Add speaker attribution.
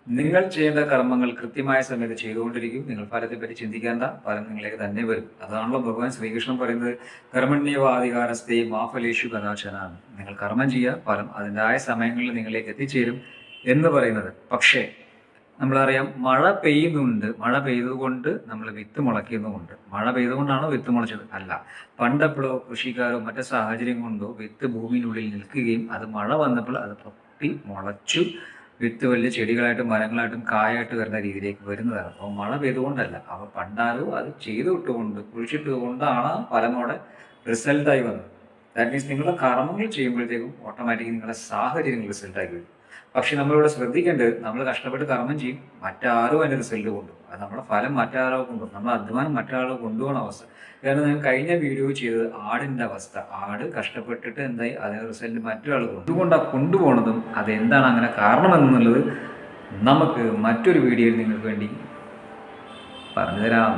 Speaker 1: നിങ്ങൾ ചെയ്യേണ്ട കർമ്മങ്ങൾ കൃത്യമായ സമയത്ത് ചെയ്തുകൊണ്ടിരിക്കും. നിങ്ങൾ ഫലത്തെപ്പറ്റി ചിന്തിക്കേണ്ട, ഫലം നിങ്ങളിലേക്ക് തന്നെ വരും. അതാണല്ലോ ഭഗവാൻ ശ്രീകൃഷ്ണൻ പറയുന്നത്, കർമ്മണ്യവാധികാരസ്ഥേ മാ ഫലേഷു കഥാചന. നിങ്ങൾ കർമ്മം ചെയ്യുക, ഫലം അതിൻ്റെതായ സമയങ്ങളിൽ നിങ്ങളിലേക്ക് എത്തിച്ചേരും എന്ന് പറയുന്നത്. പക്ഷേ നമ്മളറിയാം, മഴ പെയ്യുന്നുണ്ട്, മഴ പെയ്തുകൊണ്ട് നമ്മൾ വിത്ത് മുളയ്ക്കുന്നുമുണ്ട്. മഴ പെയ്തുകൊണ്ടാണോ വിത്ത് മുളച്ചത്? അല്ല. പണ്ടെപ്പോഴോ കൃഷിക്കാരോ മറ്റു സാഹചര്യം കൊണ്ടോ വിത്ത് ഭൂമിയിനുള്ളിൽ നിൽക്കുകയും അത് മഴ വന്നപ്പോൾ അത് പൊട്ടി മുളച്ചു വിത്ത് വലിയ ചെടികളായിട്ടും മരങ്ങളായിട്ടും കായായിട്ട് വരുന്ന രീതിയിലേക്ക് വരുന്നതാണ്. അപ്പോൾ മഴ പെയ്തുകൊണ്ടല്ല, അപ്പോൾ പണ്ടാരോ അത് ചെയ്തു വിട്ടുകൊണ്ട് കുഴിച്ചിട്ടുകൊണ്ടാണ് ഫലമോടെ റിസൾട്ടായി വന്നത്. ദാറ്റ് മീൻസ് നിങ്ങളുടെ കർമ്മങ്ങൾ ചെയ്യുമ്പോഴത്തേക്കും ഓട്ടോമാറ്റിക്കലി നിങ്ങളുടെ സാഹചര്യങ്ങൾ റിസൾട്ടായി വരും. പക്ഷെ നമ്മളിവിടെ ശ്രദ്ധിക്കേണ്ടത്, നമ്മൾ കഷ്ടപ്പെട്ട് കർമ്മം ചെയ്യും, മറ്റാരോ അതിൻ്റെ റിസൾട്ട് കൊണ്ടുപോകും. അത് നമ്മുടെ ഫലം മറ്റാരോ കൊണ്ടുപോകും, നമ്മുടെ അധ്വാനം മറ്റാരോ കൊണ്ടുപോകുന്ന അവസ്ഥ. കാരണം ഞാൻ കഴിഞ്ഞ വീഡിയോ ചെയ്തത് ആടിൻ്റെ അവസ്ഥ. ആട് കഷ്ടപ്പെട്ടിട്ട് എന്തായി, അതിന് റിസൾട്ട് മറ്റൊരാൾ കൊണ്ടുകൊണ്ടാണ് കൊണ്ടുപോകുന്നതും അതെന്താണ് അങ്ങനെ കാരണമെന്നുള്ളത് നമുക്ക് മറ്റൊരു വീഡിയോയിൽ നിങ്ങൾക്ക് വേണ്ടി പറഞ്ഞു തരാം.